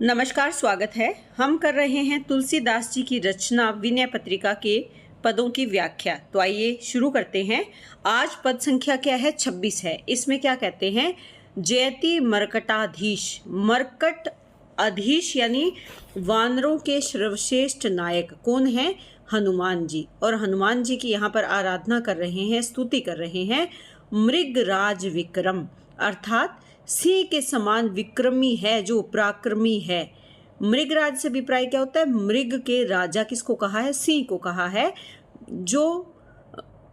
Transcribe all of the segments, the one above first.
नमस्कार, स्वागत है। हम कर रहे हैं तुलसीदास जी की रचना विनय पत्रिका के पदों की व्याख्या। तो आइए शुरू करते हैं। आज पद संख्या क्या है? 26 है। इसमें क्या कहते हैं? जयति मर्कटाधीश। मर्कट अधीश यानी वानरों के सर्वश्रेष्ठ नायक कौन है? हनुमान जी। और हनुमान जी की यहाँ पर आराधना कर रहे हैं, स्तुति कर रहे हैं। मृगराज विक्रम अर्थात सिंह के समान विक्रमी है, जो पराक्रमी है। मृगराज से अभिप्राय क्या होता है? मृग के राजा किसको कहा है? सिंह को कहा है, जो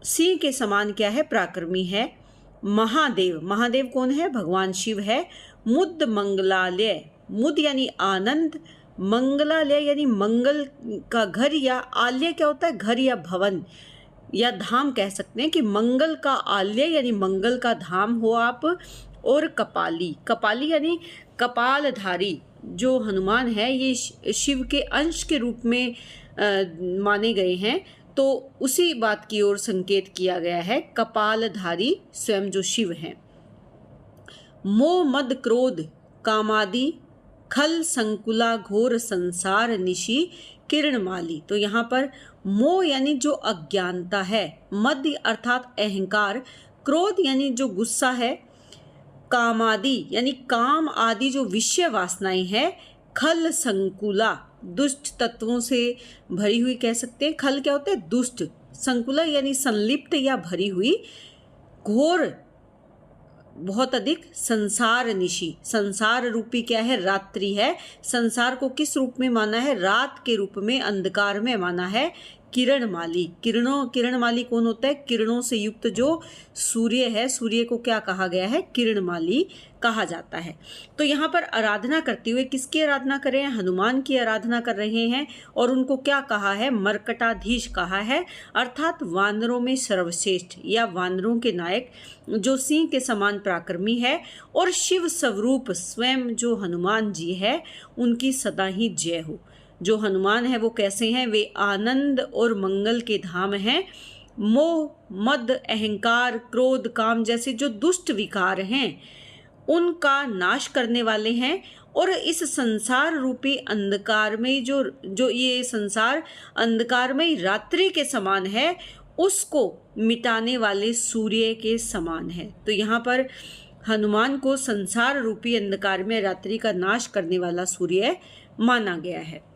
सिंह के समान क्या है? पराक्रमी है। महादेव, महादेव कौन है? भगवान शिव है। मुद मंगलालय, मुद यानी आनंद, मंगलालय यानी मंगल का घर, या आलय क्या होता है? घर या भवन या धाम कह सकते हैं कि मंगल का आलय यानी मंगल का धाम हो आप। और कपाली, कपाली यानी कपालधारी। जो हनुमान है ये शिव के अंश के रूप में माने गए हैं, तो उसी बात की ओर संकेत किया गया है। कपालधारी स्वयं जो शिव हैं। मोह मद क्रोध कामादि खल संकुला घोर संसार निशि किरणमाली। तो यहाँ पर मोह यानी जो अज्ञानता है, मद अर्थात अहंकार, क्रोध यानी जो गुस्सा है, कामादि यानी काम आदि जो विषय वासनाएं हैं, खल संकुला दुष्ट तत्वों से भरी हुई कह सकते हैं। खल क्या होता है? दुष्ट। संकुला यानी संलिप्त या भरी हुई। घोर बहुत अधिक। संसार निशि, संसार रूपी क्या है? रात्रि है। संसार को किस रूप में माना है? रात के रूप में, अंधकार में माना है। किरणमाली, किरणमाली कौन होता है? किरणों से युक्त जो सूर्य है, सूर्य को क्या कहा गया है? किरणमाली कहा जाता है। तो यहाँ पर आराधना करते हुए किसकी आराधना कर रहे हैं? हनुमान की आराधना कर रहे हैं। और उनको क्या कहा है? मर्कटाधीश कहा है, अर्थात वानरों में सर्वश्रेष्ठ या वानरों के नायक, जो सिंह के समान पराक्रमी है। और शिव स्वरूप स्वयं जो हनुमान जी है, उनकी सदा ही जय हो। जो हनुमान है वो कैसे हैं? वे आनंद और मंगल के धाम हैं। मोह मद अहंकार क्रोध काम जैसे जो दुष्ट विकार हैं, उनका नाश करने वाले हैं। और इस संसार रूपी अंधकार में जो ये संसार अंधकारमय रात्रि के समान है, उसको मिटाने वाले सूर्य के समान है। तो यहाँ पर हनुमान को संसार रूपी अंधकार में रात्रि का नाश करने वाला सूर्य माना गया है।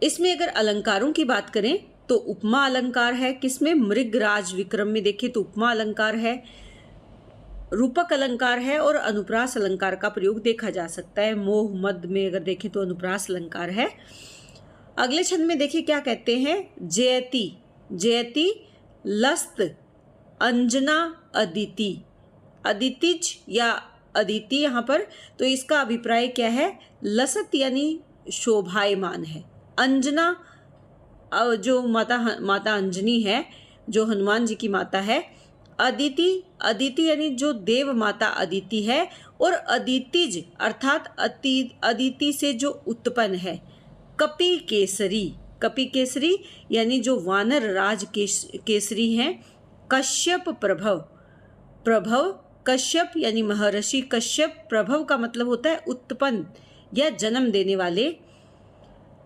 इसमें अगर अलंकारों की बात करें तो उपमा अलंकार है। किसमें? मृगराज विक्रम में देखें तो उपमा अलंकार है, रूपक अलंकार है, और अनुप्रास अलंकार का प्रयोग देखा जा सकता है। मोह मद में अगर देखें तो अनुप्रास अलंकार है। अगले छंद में देखिए क्या कहते हैं? जयति, जयति लस्त अंजना अदिति, अदितिज या अदिति यहाँ पर। तो इसका अभिप्राय क्या है? लसत यानी शोभायमान है। अंजना जो माता अंजनी है, जो हनुमान जी की माता है। अदिति, अदिति यानी जो देव माता अदिति है। और अदितिज अर्थात अदिति से जो उत्पन्न है। कपि केसरी, कपि केसरी यानी जो वानर राज केसरी हैं। कश्यप प्रभव, प्रभव कश्यप यानी महर्षि कश्यप, प्रभव का मतलब होता है उत्पन्न या जन्म देने वाले।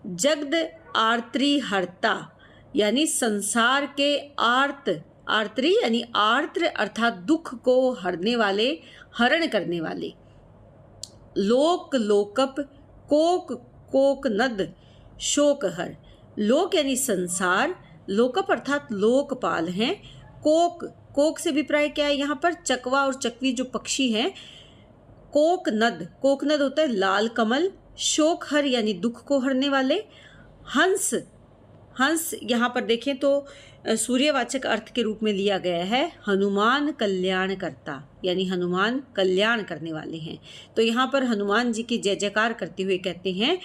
जगद आर्त्री हर्ता यानी संसार के आर्त, आर्त्री यानी आर्त्र अर्थात दुख को हरने वाले, हरण करने वाले। लोक लोकप कोक कोक नद शोकहर, लोक यानी संसार, लोकप अर्थात लोकपाल हैं। कोक, कोक से अभिप्राय क्या है? यहाँ पर चकवा और चकवी जो पक्षी हैं। कोकनद, कोकनद होता है लाल कमल। शोकहर यानी दुख को हरने वाले। हंस, हंस यहाँ पर देखें तो सूर्यवाचक अर्थ के रूप में लिया गया है। हनुमान कल्याण करता यानी हनुमान कल्याण करने वाले हैं। तो यहाँ पर हनुमान जी की जय जयकार करते हुए कहते हैं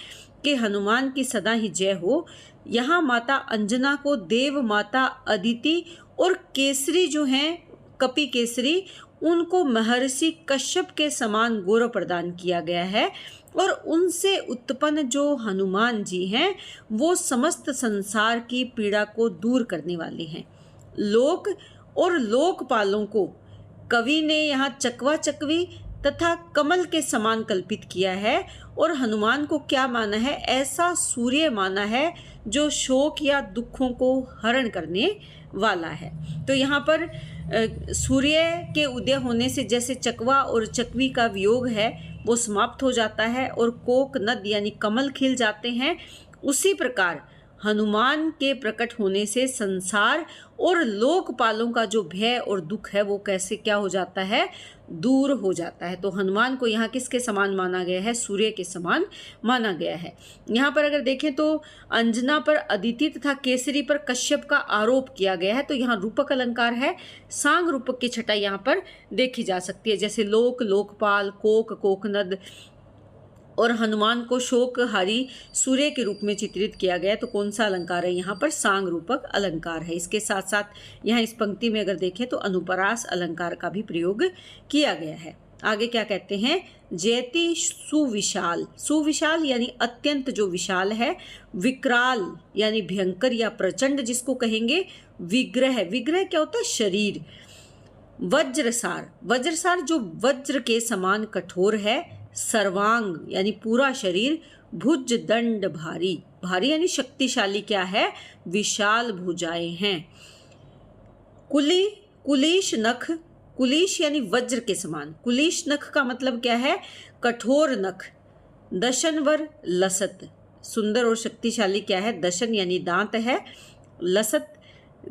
कि हनुमान की सदा ही जय हो। यहाँ माता अंजना को देव माता अदिति और केसरी जो हैं कपि केसरी, उनको महर्षि कश्यप के समान गौरव प्रदान किया गया है। और उनसे उत्पन्न जो हनुमान जी हैं, वो समस्त संसार की पीड़ा को दूर करने वाले हैं। लोक और लोकपालों को कवि ने यहाँ चकवा चकवी तथा कमल के समान कल्पित किया है, और हनुमान को क्या माना है? ऐसा सूर्य माना है जो शोक या दुखों को हरण करने वाला है। तो यहाँ पर सूर्य के उदय होने से जैसे चकवा और चकवी का वियोग है वो समाप्त हो जाता है और कोक नद यानी कमल खिल जाते हैं, उसी प्रकार हनुमान के प्रकट होने से संसार और लोकपालों का जो भय और दुख है वो कैसे क्या हो जाता है? दूर हो जाता है। तो हनुमान को यहाँ किसके समान माना गया है? सूर्य के समान माना गया है। यहाँ पर अगर देखें तो अंजना पर अदिति तथा केसरी पर कश्यप का आरोप किया गया है, तो यहाँ रूपक अलंकार है, सांग रूपक की छटाई यहाँ पर देखी जा सकती है, जैसे लोक, लोकपाल, कोक, कोकनद, और हनुमान को शोकहारी सूर्य के रूप में चित्रित किया गया। तो कौन सा अलंकार है? यहाँ पर सांग रूपक अलंकार है। इसके साथ साथ यहाँ इस पंक्ति में अगर देखें तो अनुप्रास अलंकार का भी प्रयोग किया गया है। आगे क्या कहते हैं? जयति सुविशाल, सुविशाल यानी अत्यंत जो विशाल है, विकराल यानी भयंकर या प्रचंड जिसको कहेंगे, विग्रह, विग्रह क्या होता है? शरीर। वज्रसार, वज्रसार जो वज्र के समान कठोर है, सर्वांग यानी पूरा शरीर, भुज दंड भारी, भारी यानी शक्तिशाली क्या है? विशाल भुजाएं हैं। कुली, कुलीश नख, कुलीश यानी वज्र के समान, कुलीश नख का मतलब क्या है? कठोर नख। दशनवर लसत, सुंदर और शक्तिशाली क्या है? दशन यानी दांत है, लसत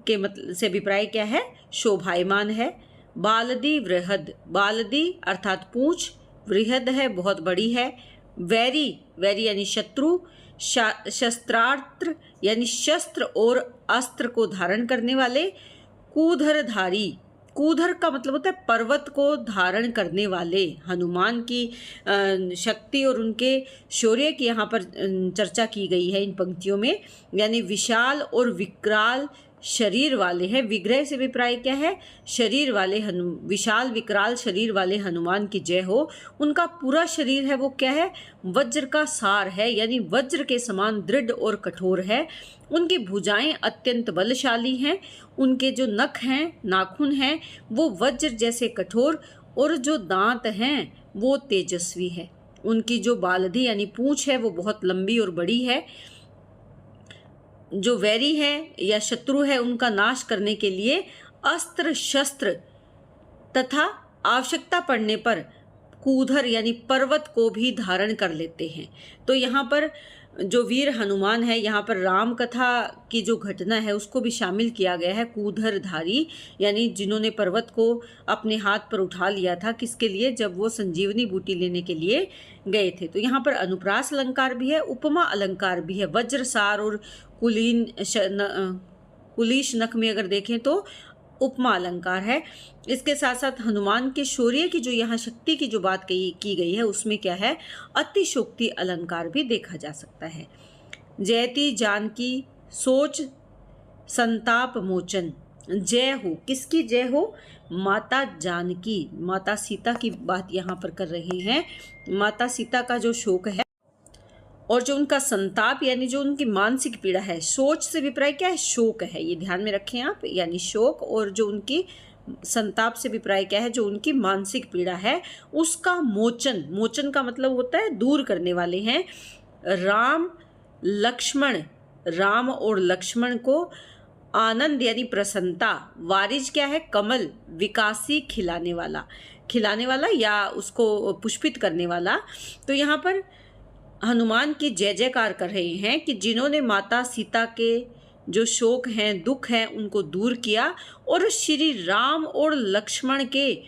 के मतलब से अभिप्राय क्या है? शोभायमान है। बालदी वृहद, बालदी अर्थात पूंछ, वृहद है बहुत बड़ी है। वैरी, वैरी यानी शत्रु, शस्त्रास्त्र यानी शस्त्र और अस्त्र को धारण करने वाले। कूधरधारी, कूधर का मतलब होता है पर्वत को धारण करने वाले। हनुमान की शक्ति और उनके शौर्य की यहाँ पर चर्चा की गई है इन पंक्तियों में, यानी विशाल और विकराल शरीर वाले हैं। विग्रह से अभिप्राय क्या है? शरीर वाले विशाल विकराल शरीर वाले हनुमान की जय हो। उनका पूरा शरीर है वो क्या है? वज्र का सार है, यानी वज्र के समान दृढ़ और कठोर है। उनकी भुजाएं अत्यंत बलशाली हैं। उनके जो नख हैं, नाखून हैं, वो वज्र जैसे कठोर, और जो दांत हैं वो तेजस्वी है। उनकी जो बालधी यानी पूंछ है वो बहुत लंबी और बड़ी है। जो वैरी है या शत्रु है उनका नाश करने के लिए अस्त्र शस्त्र तथा आवश्यकता पड़ने पर कूधर यानी पर्वत को भी धारण कर लेते हैं। तो यहाँ पर जो वीर हनुमान है, यहाँ पर राम कथा की जो घटना है उसको भी शामिल किया गया है। कूधरधारी यानी जिन्होंने पर्वत को अपने हाथ पर उठा लिया था, किसके लिए? जब वो संजीवनी बूटी लेने के लिए गए थे। तो यहाँ पर अनुप्रास अलंकार भी है, उपमा अलंकार भी है। वज्रसार और कुलीश नख में अगर देखें तो उपमा अलंकार है। इसके साथ साथ हनुमान के शौर्य की जो यहाँ शक्ति की जो बात की गई है उसमें क्या है? अतिशोक्ति अलंकार भी देखा जा सकता है। जयति जानकी सोच संताप मोचन, जय हो, किसकी जय हो? माता जानकी, माता सीता की बात यहाँ पर कर रहे हैं। माता सीता का जो शोक है और जो उनका संताप यानी जो उनकी मानसिक पीड़ा है, सोच से अभिप्राय क्या है? शोक है, ये ध्यान में रखें आप, यानी शोक, और जो उनकी संताप से अभिप्राय क्या है? जो उनकी मानसिक पीड़ा है उसका मोचन, मोचन का मतलब होता है दूर करने वाले हैं। राम लक्ष्मण, राम और लक्ष्मण को आनंद यानी प्रसन्नता, वारिज क्या है? कमल, विकासी खिलाने वाला या उसको पुष्पित करने वाला। तो यहाँ पर हनुमान की जय जयकार कर रहे हैं कि जिन्होंने माता सीता के जो शोक हैं, दुख हैं, उनको दूर किया और श्री राम और लक्ष्मण के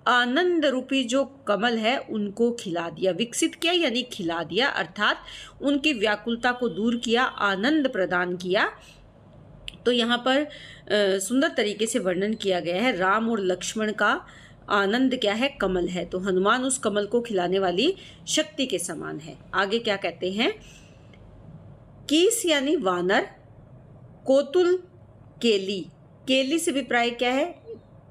आनंद रूपी जो कमल है उनको खिला दिया, विकसित किया यानी खिला दिया, अर्थात उनकी व्याकुलता को दूर किया, आनंद प्रदान किया। तो यहाँ पर सुंदर तरीके से वर्णन किया गया है। राम और लक्ष्मण का आनंद क्या है? कमल है। तो हनुमान उस कमल को खिलाने वाली शक्ति के समान है। आगे क्या कहते हैं? कीस यानी वानर, कोतुल केली, केली से अभिप्राय क्या है?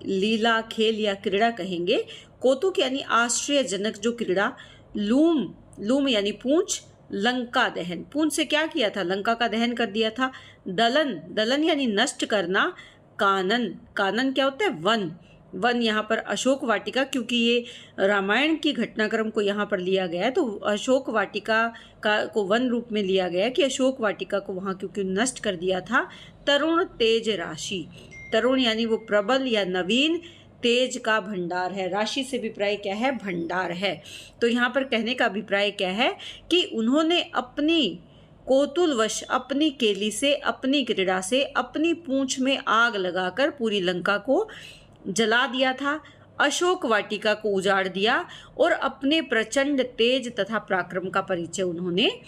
लीला, खेल या क्रीड़ा कहेंगे। कौतुक यानी आश्चर्यजनक जो क्रीड़ा। लूम, लूम यानी पूंछ। लंका दहन, पूंछ से क्या किया था? लंका का दहन कर दिया था। दलन, दलन यानी नष्ट करना। कानन, कानन क्या होता है? वन। वन यहाँ पर अशोक वाटिका, क्योंकि ये रामायण की घटनाक्रम को यहाँ पर लिया गया है, तो अशोक वाटिका को वन रूप में लिया गया कि अशोक वाटिका को वहाँ क्योंकि नष्ट कर दिया था। तरुण तेज राशि, तरुण यानी वो प्रबल या नवीन, तेज का भंडार है, राशि से अभिप्राय क्या है, भंडार है। तो यहाँ पर कहने का अभिप्राय क्या है कि उन्होंने अपनी कौतूहलवश, अपनी केली से, अपनी क्रीड़ा से, अपनी पूंछ में आग लगाकर पूरी लंका को जला दिया था, अशोक वाटिका को उजाड़ दिया और अपने प्रचंड तेज तथा पराक्रम का परिचय उन्होंने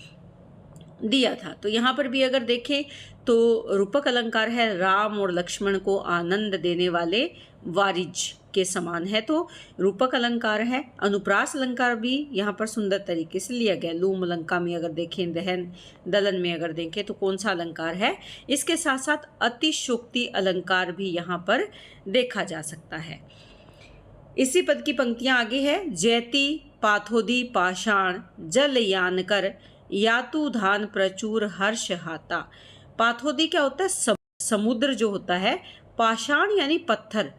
दिया था। तो यहाँ पर भी अगर देखें तो रूपक अलंकार है, राम और लक्ष्मण को आनंद देने वाले वारिज के समान है, तो रूपक अलंकार है। अनुप्रास अलंकार भी यहाँ पर सुंदर तरीके से लिया गया। लूम अलंकार में अगर देखें, दहन दलन में अगर देखें तो कौन सा अलंकार है। इसके साथ साथ अतिशोक्ति अलंकार भी यहाँ पर देखा जा सकता है। इसी पद की पंक्तियां आगे है, जयति पाथोदी पाषाण जल यानकर यातु धान प्रचुर हर्ष हाता। पाथोदी क्या होता है, समुद्र जो होता है, पाषाण यानी पत्थर,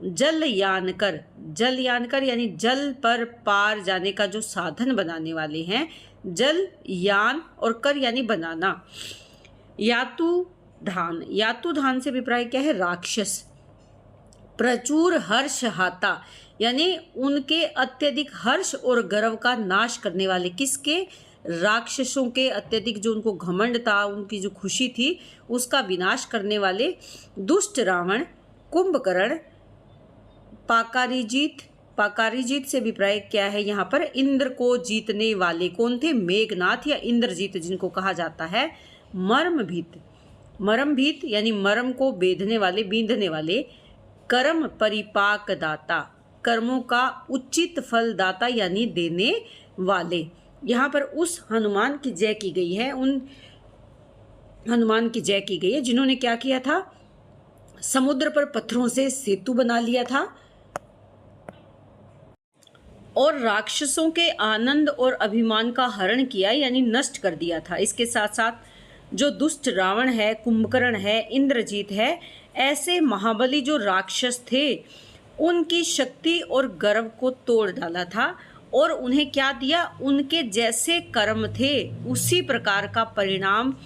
जल यानकर, जल यानकर यानी जल पर पार जाने का जो साधन बनाने वाले हैं, जल यान और कर यानी बनाना। यातु धान, यातु धान से अभिप्राय क्या है, राक्षस। प्रचुर हर्ष हाता यानी उनके अत्यधिक हर्ष और गर्व का नाश करने वाले, किसके, राक्षसों के अत्यधिक जो उनको घमंड था, उनकी जो खुशी थी, उसका विनाश करने वाले दुष्ट रावण, कुंभकर्ण, पाकारिजीत, पाकारिजीत से अभिप्राय क्या है यहाँ पर, इंद्र को जीतने वाले कौन थे, मेघनाथ या इंद्रजीत जिनको कहा जाता है। मर्मभीत, मरमभीत यानी मरम को बेधने वाले, बींधने वाले। कर्म परिपाक दाता, कर्मों का उचित फल दाता यानी देने वाले। यहाँ पर उस हनुमान की जय की गई है, उन हनुमान की जय की गई है जिन्होंने क्या किया था, समुद्र पर पत्थरों से सेतु बना लिया था और राक्षसों के आनंद और अभिमान का हरण किया यानी नष्ट कर दिया था। इसके साथ साथ जो दुष्ट रावण है, कुंभकर्ण है, इंद्रजीत है, ऐसे महाबली जो राक्षस थे, उनकी शक्ति और गर्व को तोड़ डाला था और उन्हें क्या दिया, उनके जैसे कर्म थे उसी प्रकार का परिणाम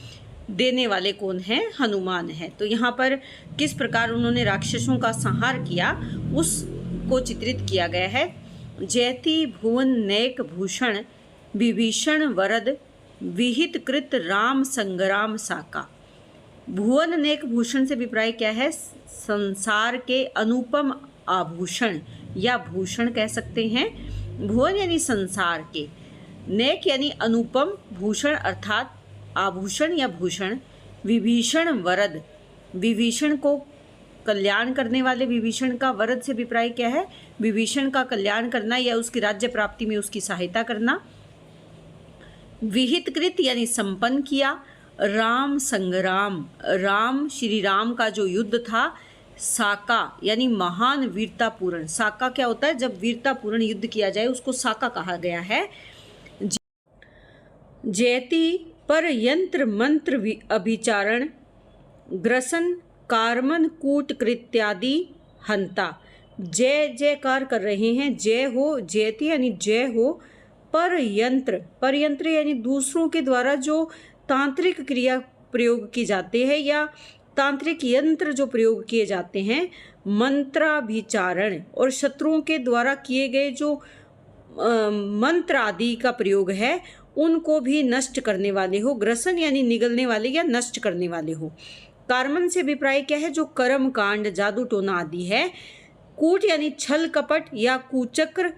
देने वाले कौन है, हनुमान है। तो यहाँ पर किस प्रकार उन्होंने राक्षसों का संहार किया उसको चित्रित किया गया है। जयति भुवन नेक भूषण विभीषण वरद विहित कृत राम संग्राम साका। भुवन नेक भूषण से अभिप्राय क्या है, संसार के अनुपम आभूषण या भूषण कह सकते हैं। भुवन यानी संसार के, नेक यानी अनुपम, भूषण अर्थात आभूषण या भूषण। विभीषण वरद, विभीषण को कल्याण करने वाले, विभीषण का वरद से अभिप्राय क्या है, विभीषण का कल्याण करना या उसकी राज्य प्राप्ति में उसकी सहायता करना। विहितकृत यानी संपन्न किया। राम संग्राम, राम श्री राम का जो युद्ध था। साका यानी महान वीरतापूर्ण, साका क्या होता है, जब वीरतापूर्ण युद्ध किया जाए उसको साका कहा गया है। जयति पर यंत्र मंत्र अभिचारण ग्रसन कार्मन कूट कृत्यादि हंता। जय जयकार कर रहे हैं, जय हो, जयति यानी जय हो। पर यंत्र यानी दूसरों के द्वारा जो तांत्रिक क्रिया प्रयोग की जाते हैं या तांत्रिक यंत्र जो प्रयोग किए जाते हैं। मंत्राभिचारण और शत्रुओं के द्वारा किए गए जो मंत्र आदि का प्रयोग है उनको भी नष्ट करने वाले हो। ग्रसन यानी निगलने वाले या नष्ट करने वाले हो। कार्मन से अभिप्राय क्या है, जो कर्म कांड, जादू टोना आदि है। कूट यानी छल कपट या कुचक्र।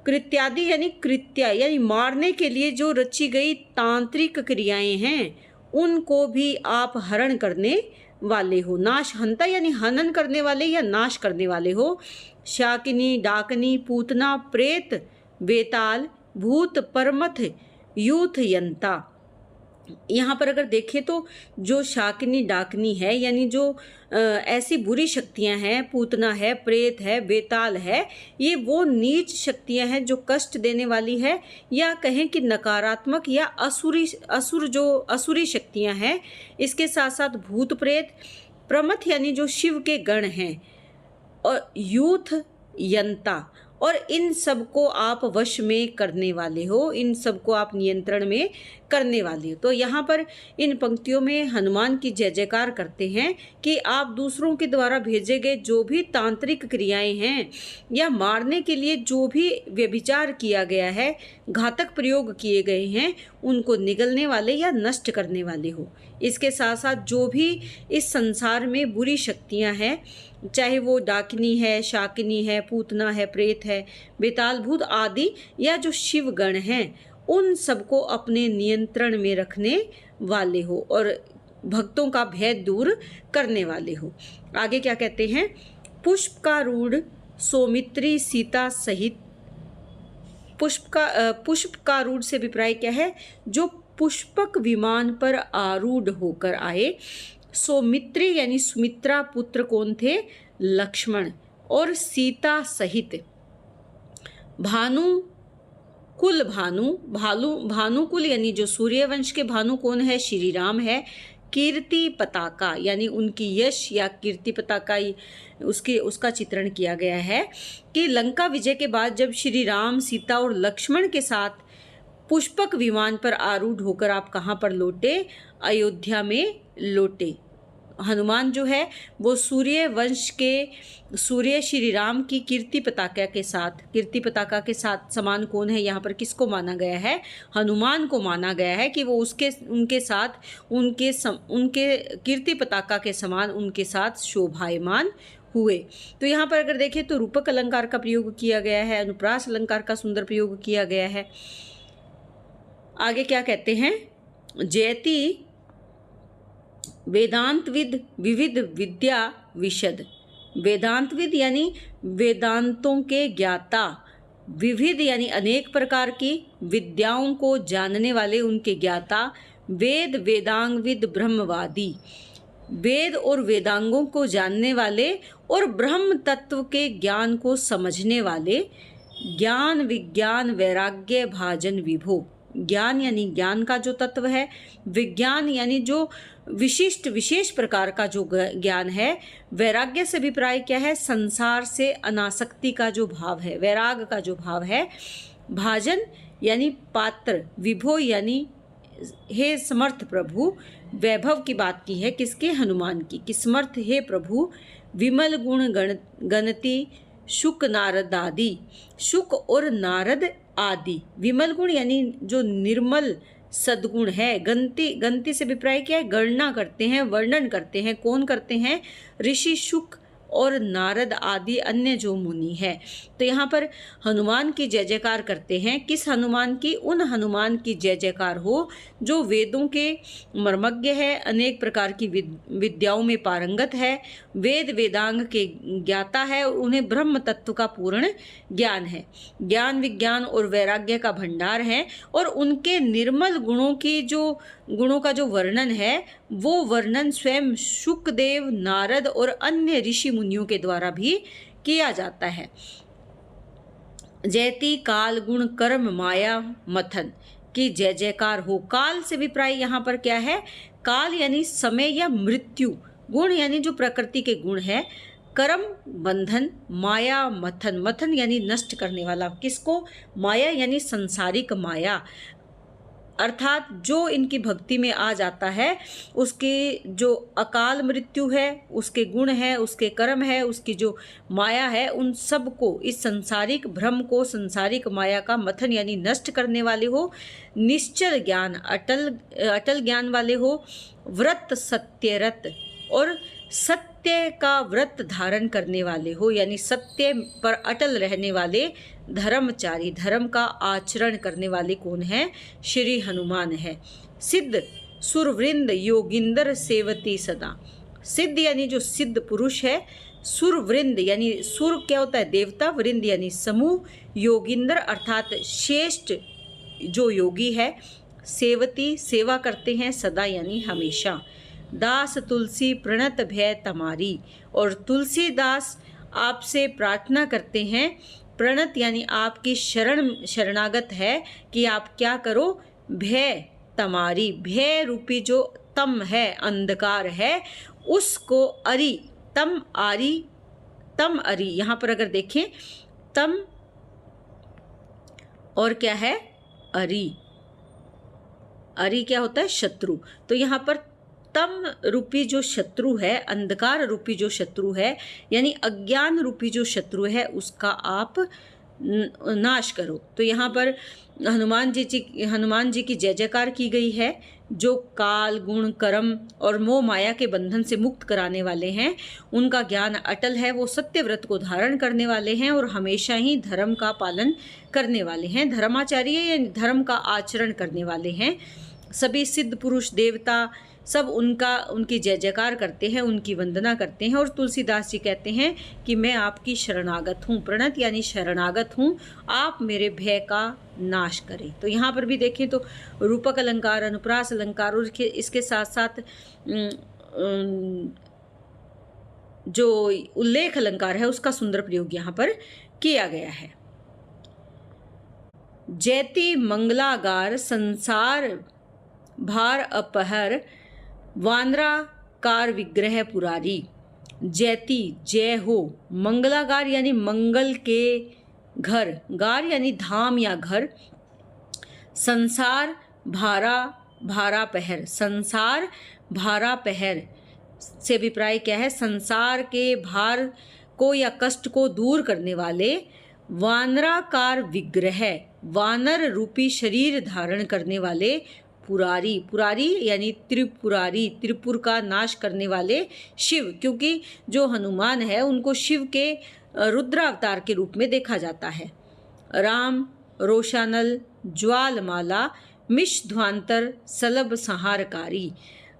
कृत्यादि यानी कृत्या यानी मारने के लिए जो रची गई तांत्रिक क्रियाएं हैं उनको भी आप हरण करने वाले हो। नाश हंता यानी हनन करने वाले या नाश करने वाले हो। शाकिनी, डाकनी, पूतना, प्रेत, बेताल, भूत, परमथ, यूथ, यंता। यहाँ पर अगर देखें तो जो शाकिनी डाकनी है यानी जो ऐसी बुरी शक्तियाँ हैं, पूतना है, प्रेत है, बेताल है, ये वो नीच शक्तियाँ हैं जो कष्ट देने वाली है या कहें कि नकारात्मक या असुरी शक्तियाँ हैं। इसके साथ साथ भूत प्रेत, प्रमथ यानी जो शिव के गण हैं और यूथ यंता, और इन सबको आप वश में करने वाले हो, इन सबको आप नियंत्रण में करने वाले हो। तो यहाँ पर इन पंक्तियों में हनुमान की जय जयकार करते हैं कि आप दूसरों के द्वारा भेजे गए जो भी तांत्रिक क्रियाएं हैं या मारने के लिए जो भी व्यभिचार किया गया है, घातक प्रयोग किए गए हैं, उनको निगलने वाले या नष्ट करने वाले हो। इसके साथ साथ जो भी इस संसार में बुरी शक्तियां हैं, चाहे वो डाकिनी है, शाकिनी है, पूतना है, प्रेत है, बेताल भूत आदि, या जो शिवगण हैं, उन सबको अपने नियंत्रण में रखने वाले हो और भक्तों का भय दूर करने वाले हो। आगे क्या कहते हैं? पुष्पकारूढ़ सौमित्री सीता सहित, पुष्पकारूढ़ से अभिप्राय क्या है? जो पुष्पक विमान पर आरूढ़ होकर आए। सौमित्री यानी सुमित्रा पुत्र कौन थे? लक्ष्मण। और सीता सहित भानुकुल यानी जो सूर्यवंश के भानु कौन है? श्री राम है। कीर्ति पताका यानी उनकी यश या कीर्ति पताका, उसका चित्रण किया गया है कि लंका विजय के बाद जब श्री राम, सीता और लक्ष्मण के साथ पुष्पक विमान पर आरूढ़ होकर आप कहाँ पर लौटे? अयोध्या में लौटे। हनुमान जो है वो सूर्य वंश के सूर्य श्री राम की कीर्ति पताका के साथ समान कौन है? यहाँ पर किसको माना गया है? हनुमान को माना गया है कि वो उनके साथ उनके कीर्ति पताका के समान उनके साथ शोभायमान हुए। तो यहाँ पर अगर देखें तो रूपक अलंकार का प्रयोग किया गया है, अनुप्रास अलंकार का सुंदर प्रयोग किया गया है। आगे क्या कहते हैं? जयति वेदांतविद विविध विद्या विशद। वेदांतविद यानी वेदांतों के ज्ञाता, विविध यानी अनेक प्रकार की विद्याओं को जानने वाले, उनके ज्ञाता। वेद वेदांगविद ब्रह्मवादी, वेद और वेदांगों को जानने वाले और ब्रह्म तत्व के ज्ञान को समझने वाले। ज्ञान विज्ञान वैराग्य भाजन विभो। ज्ञान यानी ज्ञान का जो तत्व है, विज्ञान यानी जो विशेष प्रकार का जो ज्ञान है। वैराग्य से अभिप्राय क्या है? संसार से अनासक्ति का जो भाव है, वैराग का जो भाव है। भाजन यानी पात्र। विभो यानी हे समर्थ प्रभु। वैभव की बात की है किसके? हनुमान की। कि समर्थ हे प्रभु, विमल गुण गणति शुक नारद आदि। शुक और नारद आदि। विमल गुण यानी जो निर्मल सद्गुण है। गंति से अभिप्राय क्या है? गणना करते हैं, वर्णन करते हैं। कौन करते हैं? ऋषि शुक और नारद आदि अन्य जो मुनि है। तो यहाँ पर हनुमान की जय जयकार करते हैं। किस हनुमान की? उन हनुमान की जय जयकार हो जो वेदों के मर्मज्ञ है, अनेक प्रकार की विद्याओं में पारंगत है, वेद वेदांग के ज्ञाता है और उन्हें ब्रह्म तत्व का पूर्ण ज्ञान है। ज्ञान विज्ञान और वैराग्य का भंडार है और उनके निर्मल गुणों का जो वर्णन है, वो वर्णन स्वयं शुकदेव, नारद और अन्य ऋषि मुनियों के द्वारा भी किया जाता है। जयति काल गुण कर्म माया मथन की जय जयकार हो। काल से अभिप्राय यहाँ पर क्या है? काल यानी समय या मृत्यु। गुण यानी जो प्रकृति के गुण है। कर्म बंधन, माया मथन। मथन यानी नष्ट करने वाला। किसको? माया यानी संसारिक माया, अर्थात जो इनकी भक्ति में आ जाता है उसकी जो अकाल मृत्यु है, उसके गुण है, उसके कर्म है, उसकी जो माया है, उन सब को, इस संसारिक भ्रम को, संसारिक माया का मथन यानी नष्ट करने वाले हो। निश्चल ज्ञान, अटल ज्ञान वाले हो। व्रत सत्यरत, और सत्य का व्रत धारण करने वाले हो, यानी सत्य पर अटल रहने वाले धर्मचारी, धर्म का आचरण करने वाले कौन है? श्री हनुमान है। सिद्ध सुरवृंद योगिंदर सेवती सदा। सिद्ध यानी जो सिद्ध पुरुष है। सुरवृंद यानी सुर क्या होता है? देवता। वृंद यानी समूह। योगिंदर अर्थात श्रेष्ठ जो योगी है। सेवती सेवा करते हैं, सदा यानी हमेशा। दास तुलसी प्रणत भय तमारी, और तुलसीदास आपसे प्रार्थना करते हैं। प्रणत यानी आपकी शरणागत है कि आप क्या करो? भय तमारी, भय रूपी जो तम है, अंधकार है, उसको अरि, तम आरी तम अरि, यहाँ पर अगर देखें तम और क्या है अरि, अरि क्या होता है शत्रु। तो यहाँ पर तम रूपी जो शत्रु है, अंधकार रूपी जो शत्रु है, यानी अज्ञान रूपी जो शत्रु है, उसका आप नाश करो। तो यहाँ पर हनुमान जी की जय जयकार की गई है, जो काल गुण कर्म और मोह माया के बंधन से मुक्त कराने वाले हैं। उनका ज्ञान अटल है, वो सत्य व्रत को धारण करने वाले हैं और हमेशा ही धर्म का पालन करने वाले हैं। धर्माचार्य यानी धर्म का आचरण करने वाले हैं। सभी सिद्ध पुरुष देवता सब उनकी जय जयकार करते हैं, उनकी वंदना करते हैं। और तुलसीदास जी कहते हैं कि मैं आपकी शरणागत हूँ, प्रणत यानी शरणागत हूँ, आप मेरे भय का नाश करें। तो यहाँ पर भी देखें तो रूपक अलंकार, अनुप्रास अलंकार और इसके साथ साथ जो उल्लेख अलंकार है उसका सुंदर प्रयोग यहाँ पर किया गया है। जैति मंगलागार संसार भार अपहर, वानराकार विग्रह पुरारी। जैति जय हो, मंगलागार यानी मंगल के घर, गार यानी धाम या घर, संसार भारा पहर, संसार भारा पहर से अभिप्राय क्या है, संसार के भार को या कष्ट को दूर करने वाले, वानराकार विग्रह वानर रूपी शरीर धारण करने वाले, पुरारी, पुरारी यानी त्रिपुरारी, त्रिपुर का नाश करने वाले शिव, क्योंकि जो हनुमान है उनको शिव के रुद्रावतार के रूप में देखा जाता है। राम रोशानल ज्वालमाला मिश ध्वांतर सलभ संहारकारी।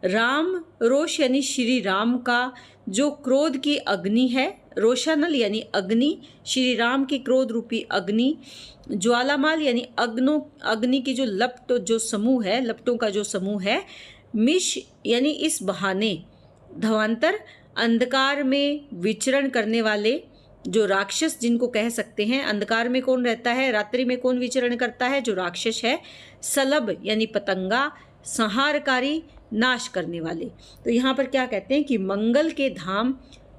राम रोष यानी श्री राम का जो क्रोध की अग्नि है, रोशानल यानी अग्नि, श्री राम की क्रोध रूपी अग्नि, ज्वालामाल यानी अग्नि की जो लपट जो समूह है, लपटों का जो समूह है, मिश यानी इस बहाने, धवांतर अंधकार में विचरण करने वाले जो राक्षस जिनको कह सकते हैं। अंधकार में कौन रहता है, रात्रि में कौन विचरण करता है, जो राक्षस है। सलभ यानी पतंगा, संहारकारी नाश करने वाले। तो यहाँ पर क्या कहते हैं कि मंगल के धाम,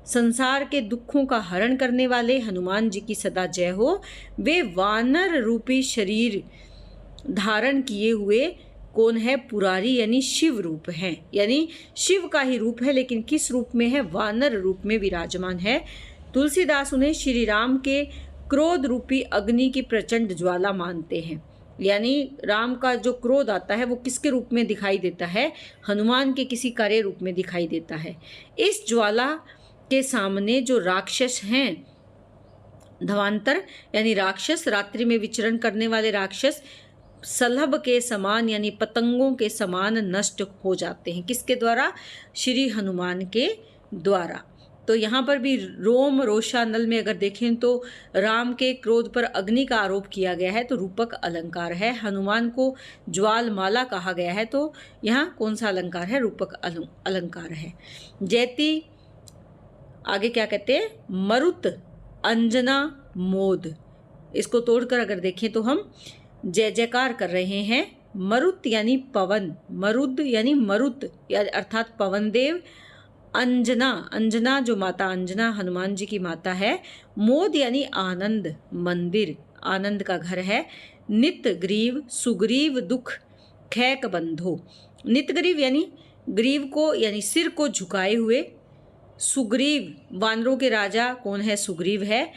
संसार के दुखों का हरण करने वाले हनुमान जी की सदा जय हो। वे वानर रूपी शरीर धारण किए हुए कौन है, पुरारी यानी शिव रूप हैं, यानी शिव का ही रूप है, लेकिन किस रूप में है, वानर रूप में विराजमान है। तुलसीदास उन्हें श्री राम के क्रोध रूपी अग्नि की प्रचंड ज्वाला मानते हैं, यानी राम का जो क्रोध आता है वो किसके रूप में दिखाई देता है, हनुमान के किसी कार्य रूप में दिखाई देता है। इस ज्वाला के सामने जो राक्षस हैं, धवांतर यानी राक्षस, रात्रि में विचरण करने वाले राक्षस, सलभ के समान यानी पतंगों के समान नष्ट हो जाते हैं। किसके द्वारा, श्री हनुमान के द्वारा। तो यहाँ पर भी रोम रोशानल में अगर देखें तो राम के क्रोध पर अग्नि का आरोप किया गया है, तो रूपक अलंकार है। हनुमान को ज्वालमाला कहा गया है, तो यहाँ कौन सा अलंकार है, रूपक अलंकार है। जैति आगे क्या कहते हैं, मरुत अंजना मोद। इसको तोड़कर अगर देखें तो हम जय जयकार कर रहे हैं। मरुत यानी पवन, मरुद यानी मरुत अर्थात पवन देव। अंजना, अंजना जो माता अंजना हनुमान जी की माता है। मोद यानी आनंद, मंदिर आनंद का घर है। नित ग्रीव सुग्रीव दुख खैक बंधो। नित ग्रीव यानी ग्रीव को यानी सिर को झुकाए हुए। सुग्रीव वानरों के राजा कौन है, सुग्रीव है।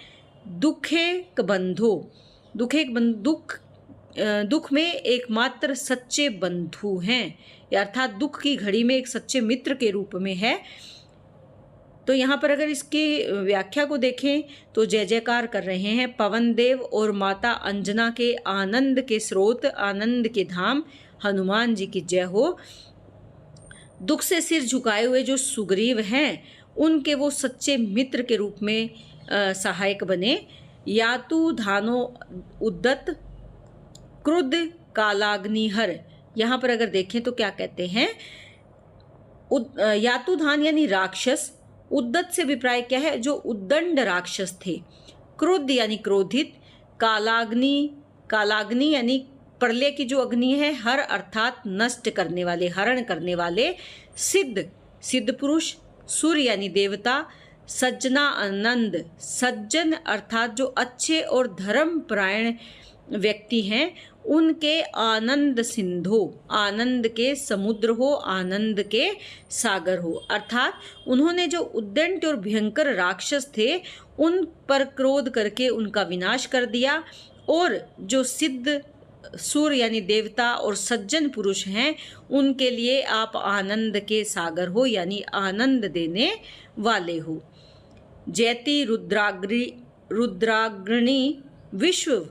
दुखेक बंधो, दुख में एकमात्र सच्चे बंधु हैं, अर्थात दुख की घड़ी में एक सच्चे मित्र के रूप में है। तो यहाँ पर अगर इसकी व्याख्या को देखें तो जय जयकार कर रहे हैं पवन देव और माता अंजना के आनंद के स्रोत, आनंद के धाम हनुमान जी की जय हो। दुख से सिर झुकाए हुए जो सुग्रीव हैं उनके वो सच्चे मित्र के रूप में सहायक बने। यातु धानो उद्दत क्रुद्ध कालाग्निहर। यहाँ पर अगर देखें तो क्या कहते हैं, यातुधान यानी राक्षस, उद्दत से अभिप्राय क्या है, जो उद्दंड राक्षस थे। क्रुद्ध यानी क्रोधित, कालाग्नि यानी प्रलय की जो अग्नि है, हर अर्थात नष्ट करने वाले, हरण करने वाले। सिद्ध पुरुष, सूर्य यानी देवता, सज्जना आनंद, सज्जन अर्थात जो अच्छे और धर्मपरायण व्यक्ति हैं उनके आनंद सिंधु, आनंद के समुद्र हो, आनंद के सागर हो। अर्थात उन्होंने जो उद्दंड और भयंकर राक्षस थे उन पर क्रोध करके उनका विनाश कर दिया, और जो सिद्ध सूर्य यानी देवता और सज्जन पुरुष हैं उनके लिए आप आनंद के सागर हो, यानी आनंद देने वाले हो। जयति रुद्राग्रणी विश्व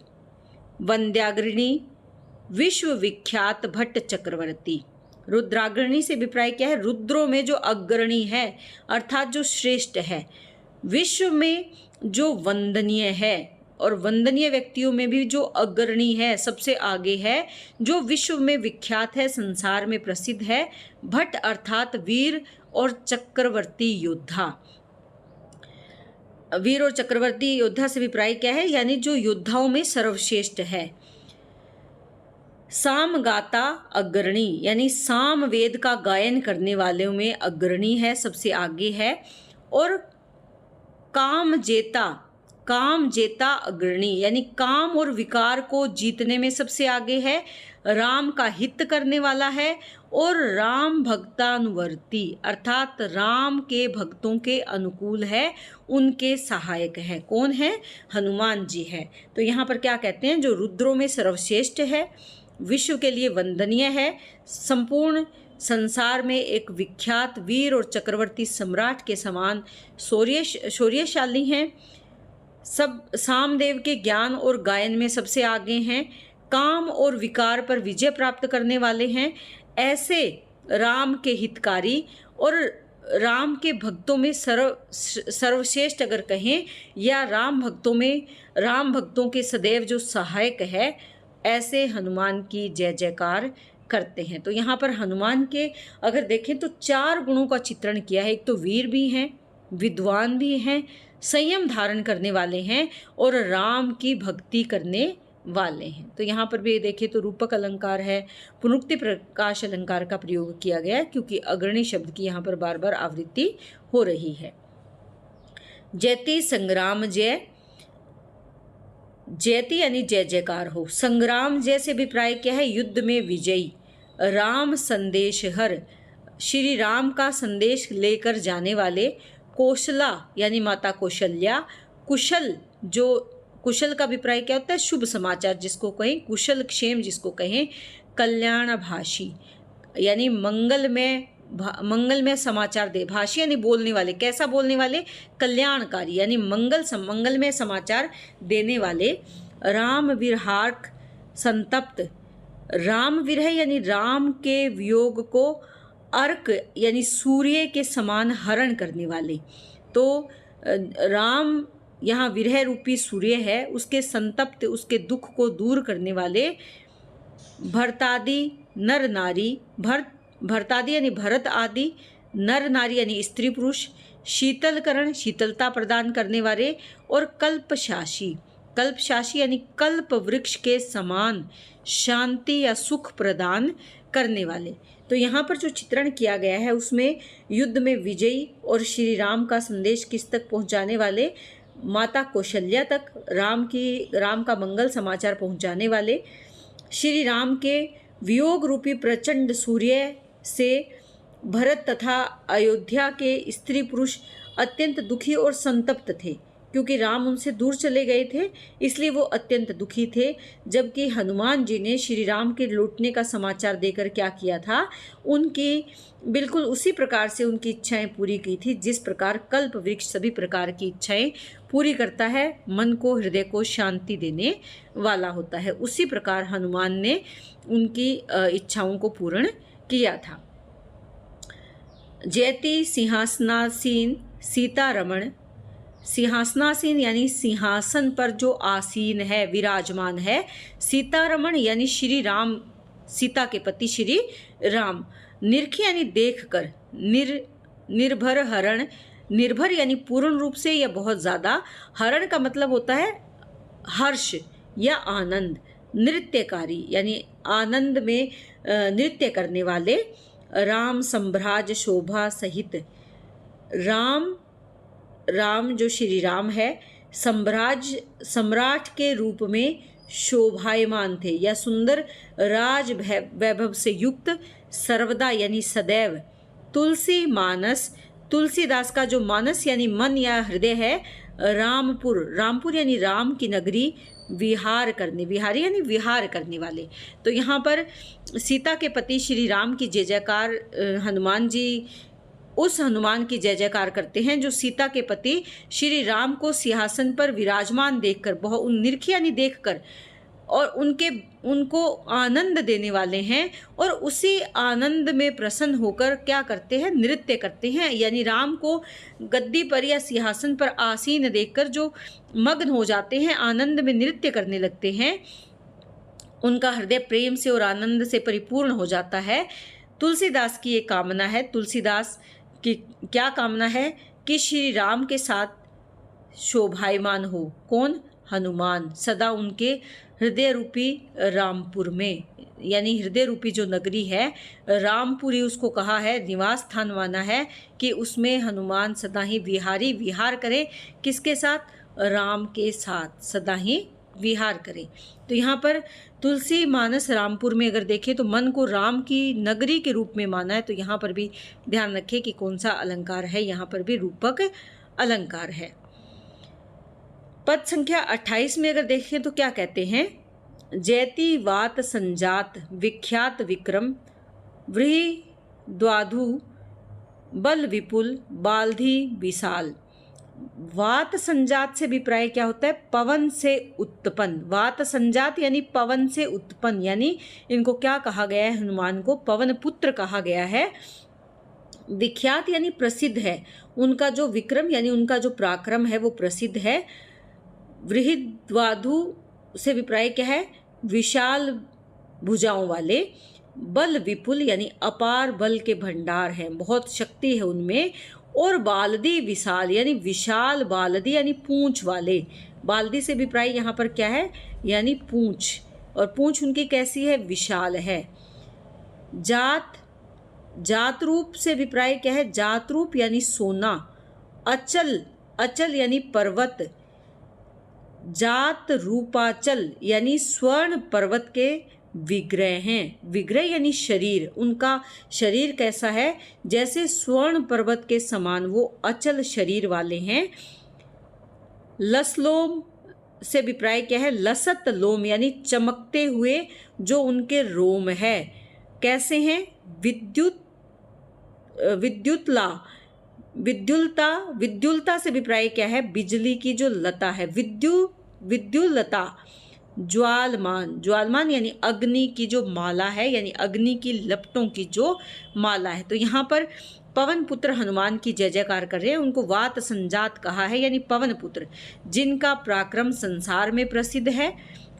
वंद्याग्रणी, विश्व विख्यात भट्ट चक्रवर्ती। रुद्राग्रणी से अभिप्राय क्या है? रुद्रों में जो अग्रणी है अर्थात जो श्रेष्ठ है, विश्व में जो वंदनीय है और वंदनीय व्यक्तियों में भी जो अग्रणी है, सबसे आगे है, जो विश्व में विख्यात है, संसार में प्रसिद्ध है। भट्ट अर्थात वीर और चक्रवर्ती योद्धा। वीर और चक्रवर्ती योद्धा से अभिप्राय क्या है? यानी जो योद्धाओं में सर्वश्रेष्ठ है। सामगाता अग्रणी, यानी साम वेद का गायन करने वालों में अग्रणी है, सबसे आगे है। और काम जेता अग्रणी, यानी काम और विकार को जीतने में सबसे आगे है। राम का हित करने वाला है। और राम भक्तानुवर्ती अर्थात राम के भक्तों के अनुकूल है, उनके सहायक है। कौन है? हनुमान जी है। तो यहाँ पर क्या कहते हैं? जो रुद्रों में सर्वश्रेष्ठ है, विश्व के लिए वंदनीय है, संपूर्ण संसार में एक विख्यात वीर और चक्रवर्ती सम्राट के समान शौर्यशाली हैं, सब सामदेव के ज्ञान और गायन में सबसे आगे हैं, काम और विकार पर विजय प्राप्त करने वाले हैं। ऐसे राम के हितकारी और राम के भक्तों में सर्वश्रेष्ठ अगर कहें, या राम भक्तों के सदैव जो सहायक है, ऐसे हनुमान की जय जयकार करते हैं। तो यहाँ पर हनुमान के अगर देखें तो 4 गुणों का चित्रण किया है। एक तो वीर भी हैं, विद्वान भी हैं, संयम धारण करने वाले हैं और राम की भक्ति करने वाले हैं। तो यहाँ पर भी देखें तो रूपक अलंकार है, पुनरुक्ति प्रकाश अलंकार का प्रयोग किया गया क्योंकि अग्रणी शब्द की यहाँ पर बार बार आवृत्ति हो रही है। जयति संग्राम जय, जयति यानी जय जयकार हो। संग्राम जय से अभिप्राय क्या है? युद्ध में विजयी। राम संदेश हर, श्री राम का संदेश लेकर जाने वाले। कौशला यानी माता कौशल्या। कुशल, जो कुशल का अभिप्राय क्या होता है? शुभ समाचार जिसको कहें, कुशल क्षेम जिसको कहें। कल्याणभाषी यानी मंगलमय समाचार दे। भाषी यानी बोलने वाले। कैसा बोलने वाले? कल्याणकारी यानी मंगलमय समाचार देने वाले। राम विरहार्क संतप्त, राम विरह यानी राम के वियोग को अर्क यानी सूर्य के समान हरण करने वाले। तो राम यहाँ विरह रूपी सूर्य है, उसके संतप्त, उसके दुख को दूर करने वाले। भरतादि नर नारी, भरतादि यानी भरत आदि, नर नारी यानी स्त्री पुरुष। शीतलकरण शीतलता प्रदान करने वाले। और कल्पशासी, कल्पशासी यानी कल्प वृक्ष के समान शांति या सुख प्रदान करने वाले। तो यहाँ पर जो चित्रण किया गया है उसमें युद्ध में विजयी और श्री राम का संदेश किस तक पहुँचाने वाले? माता कौशल्या तक राम का मंगल समाचार पहुँचाने वाले। श्री राम के वियोग रूपी प्रचंड सूर्य से भरत तथा अयोध्या के स्त्री पुरुष अत्यंत दुखी और संतप्त थे, क्योंकि राम उनसे दूर चले गए थे, इसलिए वो अत्यंत दुखी थे। जबकि हनुमान जी ने श्री राम के लौटने का समाचार देकर क्या किया था? उनकी बिल्कुल उसी प्रकार से उनकी इच्छाएं पूरी की थी जिस प्रकार कल्प वृक्ष सभी प्रकार की इच्छाएं पूरी करता है, मन को, हृदय को शांति देने वाला होता है। उसी प्रकार हनुमान ने उनकी इच्छाओं को पूर्ण किया था। जयति सिंहासनासीन सीतारमण, सिंहासनासीन यानी सिंहासन पर जो आसीन है, विराजमान है। सीतारमण यानी श्री राम, सीता के पति श्री राम। निरख यानी देख कर। निर्भर हरण, निर्भर यानी पूर्ण रूप से या बहुत ज़्यादा। हरण का मतलब होता है हर्ष या आनंद। नृत्यकारी यानी आनंद में नृत्य करने वाले। राम संभ्राज शोभा सहित, राम राम जो श्री राम है सम्राट के रूप में शोभायमान थे या सुंदर राज वैभव से युक्त सर्वदा यानी सदैव। तुलसी मानस, तुलसीदास का जो मानस यानी मन या हृदय है, रामपुर यानी राम की नगरी, विहारी यानी विहार करने वाले। तो यहाँ पर सीता के पति श्री राम की जय जयकार हनुमान जी उस हनुमान की जय जयकार करते हैं जो सीता के पति श्री राम को सिंहासन पर विराजमान देखकर, बहुत निरखी यानी देखकर, और उनको आनंद देने वाले हैं, और उसी आनंद में प्रसन्न होकर क्या करते हैं, नृत्य करते हैं। यानी राम को गद्दी पर या सिंहासन पर आसीन देखकर जो मग्न हो जाते हैं, आनंद में नृत्य करने लगते हैं, उनका हृदय प्रेम से और आनंद से परिपूर्ण हो जाता है। तुलसीदास की ये कामना है, तुलसीदास की क्या कामना है कि श्री राम के साथ शोभायमान हो। कौन? हनुमान, सदा उनके हृदय रूपी रामपुर में, यानी हृदय रूपी जो नगरी है रामपुरी, उसको कहा है, निवास स्थान माना है कि उसमें हनुमान सदा ही विहार करें। किसके साथ? राम के साथ सदा ही विहार करें। तो यहाँ पर तुलसी मानस रामपुर में अगर देखें तो मन को राम की नगरी के रूप में माना है। तो यहाँ पर भी ध्यान रखें कि कौन सा अलंकार है, यहाँ पर भी रूपक अलंकार है। पद संख्या 28 में अगर देखें तो क्या कहते हैं, जयति वात संजात विख्यात विक्रम व्रीहि द्वाधु बल विपुल बाल्धि विशाल। वात संजात से अभिप्राय क्या होता है? पवन से उत्पन्न। वात संजात यानी पवन से उत्पन्न, यानी इनको क्या कहा गया है? हनुमान को पवन पुत्र कहा गया है। विख्यात यानी प्रसिद्ध है, उनका जो विक्रम यानी उनका जो पराक्रम है वो प्रसिद्ध है। वृहद्वाधु से अभिप्राय क्या है? विशाल भुजाओं वाले। बल विपुल यानी अपार बल के भंडार हैं, बहुत शक्ति है उनमें। और बालदी विशाल यानी विशाल बालदी यानी पूंछ वाले। बालदी से अभिप्राय यहाँ पर क्या है? यानी पूंछ, और पूंछ उनकी कैसी है? विशाल है। जात रूप से अभिप्राय क्या है? जात रूप यानी सोना। अचल यानी पर्वत। जात रूपाचल यानी स्वर्ण पर्वत के विग्रह हैं। विग्रह यानी शरीर, उनका शरीर कैसा है? जैसे स्वर्ण पर्वत के समान वो अचल शरीर वाले हैं। लसलोम से अभिप्राय क्या है? लसत लोम यानी चमकते हुए जो उनके रोम है। कैसे हैं? विद्युलता से अभिप्राय क्या है? बिजली की जो लता है, विद्युलता। ज्वालमान यानी अग्नि की जो माला है, यानी अग्नि की लपटों की जो माला है। तो यहाँ पर पवन पुत्र हनुमान की जय जयकार कर रहे हैं, उनको वात संजात कहा है, यानी पवन पुत्र, जिनका पराक्रम संसार में प्रसिद्ध है।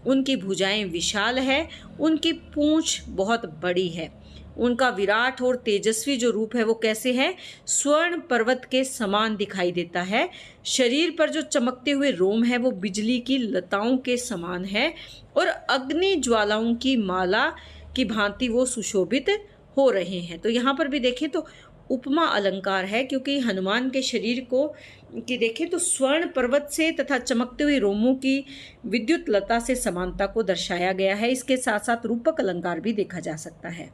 उनकी भुजाएं विशाल है, उनकी पूंछ बहुत बड़ी है। उनका विराट और तेजस्वी जो रूप है वो कैसे है? स्वर्ण पर्वत के समान दिखाई देता है। शरीर पर जो चमकते हुए रोम है वो बिजली की लताओं के समान है, और अग्नि ज्वालाओं की माला की भांति वो सुशोभित हो रहे हैं। तो यहाँ पर भी देखें तो उपमा अलंकार है, क्योंकि हनुमान के शरीर को कि देखें तो स्वर्ण पर्वत से तथा चमकते हुए रोमों की विद्युत लता से समानता को दर्शाया गया है। इसके साथ साथ रूपक अलंकार भी देखा जा सकता है।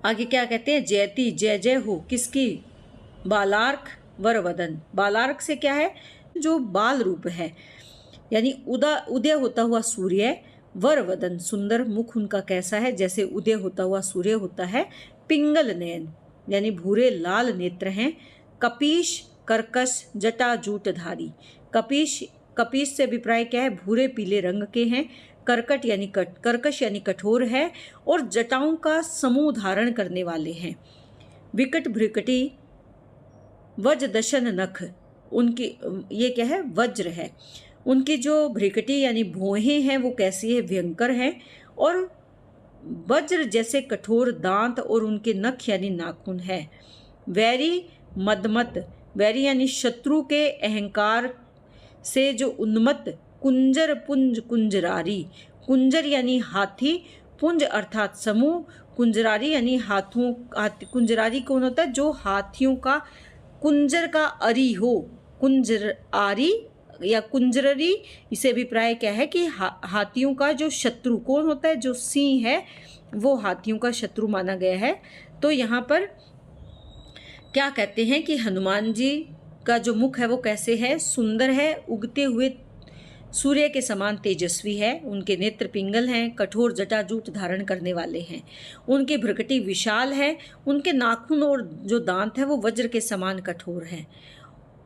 आगे क्या कहते हैं? जयति जय जय हो किसकी? बालार्क वरवदन। बालार्क से क्या है? जो बाल रूप है, यानी उदय होता हुआ सूर्य। वरवदन सुंदर मुख उनका कैसा है? जैसे उदय होता हुआ सूर्य होता है। पिंगल नयन यानी भूरे लाल नेत्र हैं। कपीश कर्कश जटाजूटधारी। कपीश से अभिप्राय क्या है? भूरे पीले रंग के हैं। कर्कश यानी कठोर है, और जटाओं का समूह धारण करने वाले हैं। विकट भ्रिकटी वज दशन नख, उनकी ये क्या है? वज्र है। उनकी जो भ्रिकटी यानी भौहें हैं वो कैसी है? भयंकर है, और वज्र जैसे कठोर दांत और उनके नख यानी नाखून है। वैरी मदमत, वैरी यानी शत्रु के अहंकार से जो उन्मत्त। कुंजर पुंज कुंजरारी, कुंजर यानी हाथी, पुंज अर्थात समूह, कुंजरारी यानी हाथों। कुंजरारी कौन होता है? जो हाथियों का कुंजर का अरी हो, कुंजर आरी या कुंजररी, इसे अभिप्राय क्या है कि हाथियों का जो शत्रु कौन होता है, जो सिंह है वो हाथियों का शत्रु माना गया है। तो यहाँ पर क्या कहते हैं कि हनुमान जी का जो मुख है वो कैसे है, सुंदर है, उगते हुए सूर्य के समान तेजस्वी है, उनके नेत्र पिंगल हैं, कठोर जटाजूट धारण करने वाले हैं, उनकी भ्रकटी विशाल है, उनके नाखून और जो दांत है वो वज्र के समान कठोर हैं,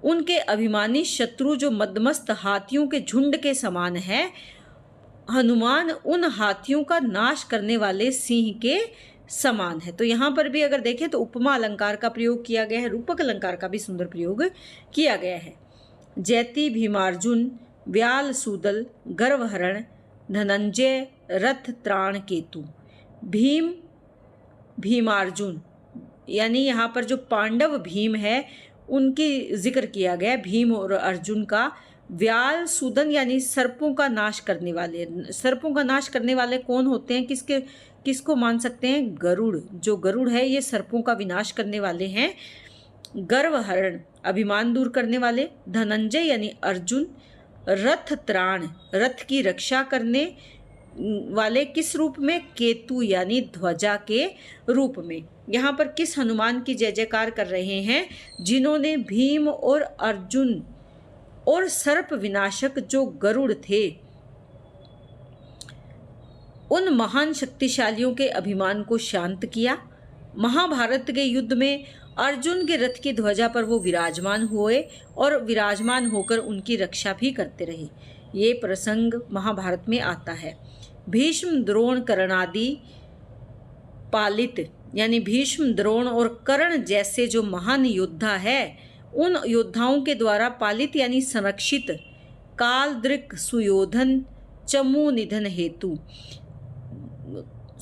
उनके अभिमानी शत्रु जो मदमस्त हाथियों के झुंड के समान है, हनुमान उन हाथियों का नाश करने वाले सिंह के समान है। तो यहाँ पर भी अगर देखें तो उपमा अलंकार का प्रयोग किया गया है, रूपक अलंकार का भी सुंदर प्रयोग किया गया है। जैती भीमार्जुन व्याल सूदल गर्वहरण धनंजय रथ त्राण केतु। भीम भीमार्जुन यानी यहाँ पर जो पांडव भीम है उनकी जिक्र किया गया, भीम और अर्जुन का। व्याल सूदन यानी सर्पों का नाश करने वाले। सर्पों का नाश करने वाले कौन होते हैं, किसको मान सकते हैं, गरुड़। जो गरुड़ है ये सर्पों का विनाश करने वाले हैं। गर्वहरण अभिमान दूर करने वाले। धनंजय यानी अर्जुन। रथ त्राण रथ की रक्षा करने वाले किस रूप में, केतु यानी ध्वजा के रूप में। यहाँ पर किस हनुमान की जय जयकार कर रहे हैं, जिन्होंने भीम और अर्जुन और सर्प विनाशक जो गरुड़ थे उन महान शक्तिशालियों के अभिमान को शांत किया। महाभारत के युद्ध में अर्जुन के रथ की ध्वजा पर वो विराजमान हुए और विराजमान होकर उनकी रक्षा भी करते रहे। ये प्रसंग महाभारत में आता है। भीष्म द्रोण कर्णादि पालित यानी भीष्म द्रोण और कर्ण जैसे जो महान योद्धा है उन योद्धाओं के द्वारा पालित यानी संरक्षित कालदृक सुयोधन चमू निधन हेतु।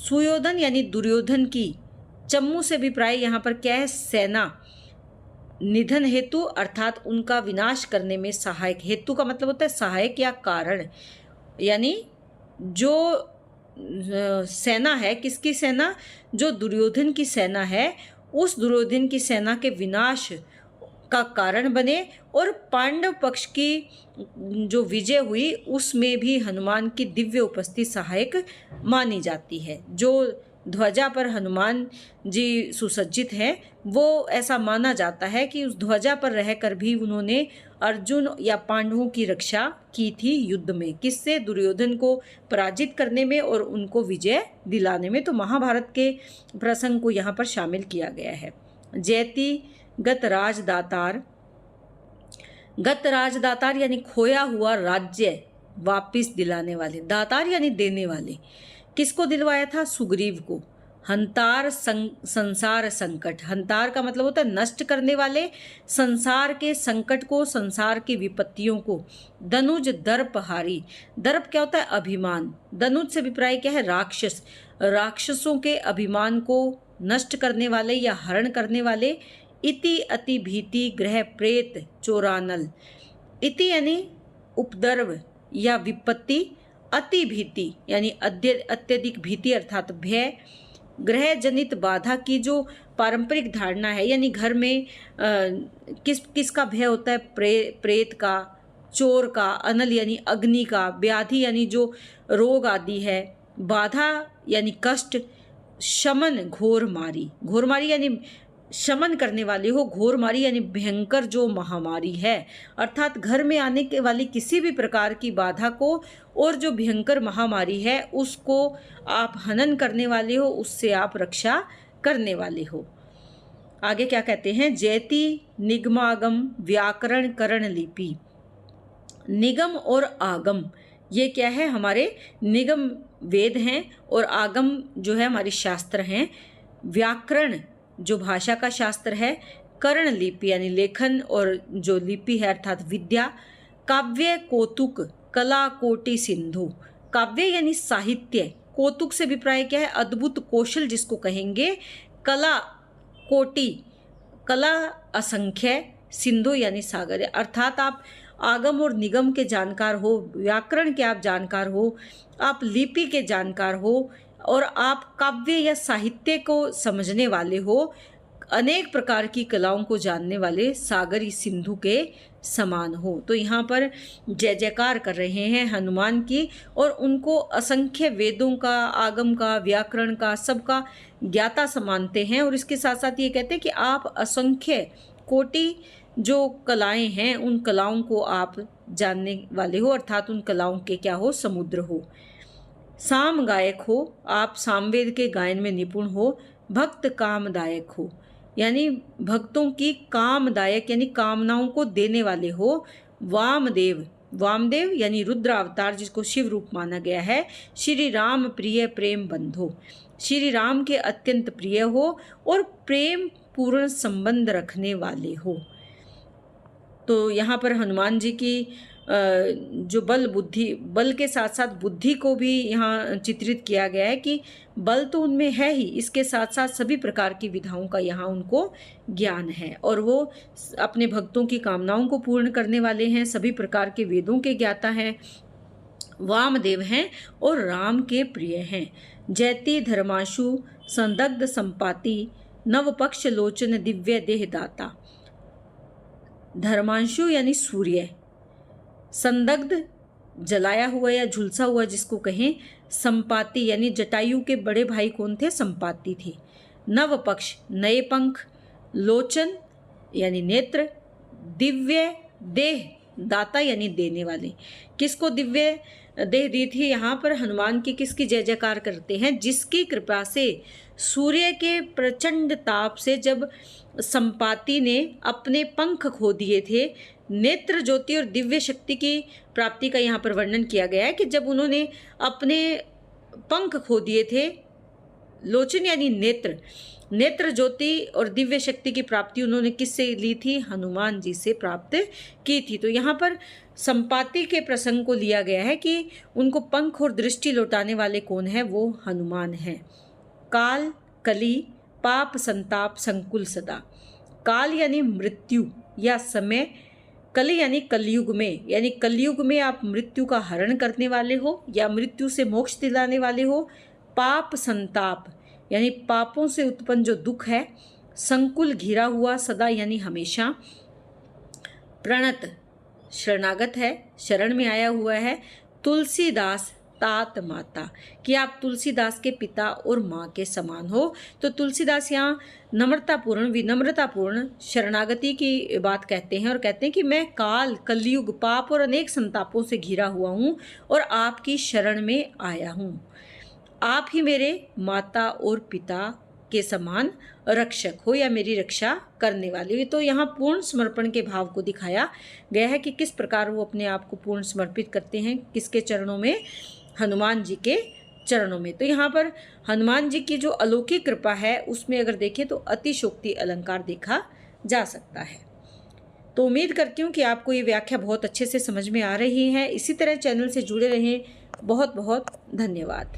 सुयोधन यानी दुर्योधन की, चम्मू से भी प्राय यहाँ पर क्या है, सेना। निधन हेतु अर्थात उनका विनाश करने में सहायक। हेतु का मतलब होता है सहायक या कारण, यानी जो सेना है, किसकी सेना, जो दुर्योधन की सेना है, उस दुर्योधन की सेना के विनाश का कारण बने। और पांडव पक्ष की जो विजय हुई उसमें भी हनुमान की दिव्य उपस्थिति सहायक मानी जाती है। जो ध्वजा पर हनुमान जी सुसज्जित हैं वो ऐसा माना जाता है कि उस ध्वजा पर रहकर भी उन्होंने अर्जुन या पांडवों की रक्षा की थी युद्ध में, किससे, दुर्योधन को पराजित करने में और उनको विजय दिलाने में। तो महाभारत के प्रसंग को यहाँ पर शामिल किया गया है। जयति गत राजदातार, गत राजदातार यानी खोया हुआ राज्य वापिस दिलाने वाले, दातार यानी देने वाले। किसको दिलवाया था, सुग्रीव को। हंतार संसार संकट, हंतार का मतलब होता है नष्ट करने वाले, संसार के संकट को, संसार की विपत्तियों को। दनुज दर्पहारी, दर्प क्या होता है, अभिमान। दनुज से अभिप्राय क्या है, राक्षस। राक्षसों के अभिमान को नष्ट करने वाले या हरण करने वाले। इति अति भीति ग्रह प्रेत चोरानल। इति यानी उपद्रव या विपत्ति, अति भीति यानी अत्यधिक भीति अर्थात भय। ग्रह जनित बाधा की जो पारंपरिक धारणा है, यानी घर में किसका भय होता है, प्रेत का, चोर का, अनल यानी अग्नि का, व्याधि यानी जो रोग आदि है, बाधा यानी कष्ट, शमन घोरमारी, घोरमारी यानी शमन करने वाली हो, घोरमारी यानी भयंकर जो महामारी है, अर्थात घर में आने के वाली किसी भी प्रकार की बाधा को और जो भयंकर महामारी है उसको आप हनन करने वाले हो, उससे आप रक्षा करने वाले हो। आगे क्या कहते हैं, जयति निगमागम व्याकरण करण लिपि। निगम और आगम ये क्या है, हमारे निगम वेद हैं और आगम जो है हमारे शास्त्र हैं। व्याकरण जो भाषा का शास्त्र है, करण लिपि यानी लेखन और जो लिपि है अर्थात विद्या। काव्य कौतुक कला कोटि सिंधु, काव्य यानी साहित्य, कौतुक से अभिप्राय क्या है, अद्भुत कौशल जिसको कहेंगे। कला कोटि, कला असंख्य, सिंधु यानी सागर, अर्थात आप आगम और निगम के जानकार हो, व्याकरण के आप जानकार हो, आप लिपि के जानकार हो और आप काव्य या साहित्य को समझने वाले हो। अनेक प्रकार की कलाओं को जानने वाले सागरी सिंधु के समान हो। तो यहाँ पर जय जयकार कर रहे हैं हनुमान की, और उनको असंख्य वेदों का, आगम का, व्याकरण का, सबका ज्ञाता समानते हैं। और इसके साथ साथ ये कहते हैं कि आप असंख्य कोटि जो कलाएं हैं उन कलाओं को आप जानने वाले हो, अर्थात उन कलाओं के क्या हो, समुद्र हो। साम गायक हो, आप सामवेद के गायन में निपुण हो। भक्त कामदायक हो, यानी भक्तों की कामदायक यानी कामनाओं को देने वाले हो। वामदेव, वामदेव यानी रुद्र अवतार जिसको शिव रूप माना गया है। श्री राम प्रिय प्रेम बंधो, श्री राम के अत्यंत प्रिय हो और प्रेम पूर्ण संबंध रखने वाले हो। तो यहाँ पर हनुमान जी की जो बल बुद्धि, बल के साथ साथ बुद्धि को भी यहाँ चित्रित किया गया है कि बल तो उनमें है ही, इसके साथ साथ सभी प्रकार की विधाओं का यहाँ उनको ज्ञान है, और वो अपने भक्तों की कामनाओं को पूर्ण करने वाले हैं, सभी प्रकार के वेदों के ज्ञाता हैं, वामदेव हैं और राम के प्रिय हैं। जैती धर्माशु संदग्ध संपाति, नवपक्ष लोचन दिव्य देह दाता। धर्मांशु यानी सूर्य, संदग्ध जलाया हुआ या झुलसा हुआ जिसको कहें, संपाति यानी जटायु के बड़े भाई कौन थे, संपाति थे। नवपक्ष नए पंख, लोचन यानी नेत्र, दिव्य देह दाता यानी देने वाले। किसको दिव्य देह दी थी, यहाँ पर हनुमान की किसकी जय जयकार करते हैं, जिसकी कृपा से सूर्य के प्रचंड ताप से जब संपाति ने अपने पंख खो दिए थे, नेत्र ज्योति और दिव्य शक्ति की प्राप्ति का यहाँ पर वर्णन किया गया है कि जब उन्होंने अपने पंख खो दिए थे, लोचन यानी नेत्र, नेत्र ज्योति और दिव्य शक्ति की प्राप्ति उन्होंने किससे ली थी, हनुमान जी से प्राप्त की थी। तो यहाँ पर संपाति के प्रसंग को लिया गया है कि उनको पंख और दृष्टि लौटाने वाले कौन है, वो हनुमान है। काल कली पाप संताप संकुल सदा। काल यानी मृत्यु या समय, कली यानी कलयुग में, यानी कलयुग में आप मृत्यु का हरण करने वाले हो या मृत्यु से मोक्ष दिलाने वाले हो। पाप संताप यानी पापों से उत्पन्न जो दुख है। संकुल घिरा हुआ, सदा यानी हमेशा। प्रणत शरणागत है, शरण में आया हुआ है। तुलसीदास तात माता, कि आप तुलसीदास के पिता और माँ के समान हो। तो तुलसीदास यहाँ नम्रतापूर्ण, विनम्रतापूर्ण शरणागति की बात कहते हैं और कहते हैं कि मैं काल, कलयुग, पाप और अनेक संतापों से घिरा हुआ हूँ और आपकी शरण में आया हूँ। आप ही मेरे माता और पिता के समान रक्षक हो या मेरी रक्षा करने वाली हो। तो यहाँ पूर्ण समर्पण के भाव को दिखाया गया है कि किस प्रकार वो अपने आप को पूर्ण समर्पित करते हैं, किसके चरणों में, हनुमान जी के चरणों में। तो यहाँ पर हनुमान जी की जो अलौकिक कृपा है उसमें अगर देखें तो अतिशोक्ति अलंकार देखा जा सकता है। तो उम्मीद करती हूँ कि आपको ये व्याख्या बहुत अच्छे से समझ में आ रही है। इसी तरह चैनल से जुड़े रहें। बहुत बहुत धन्यवाद।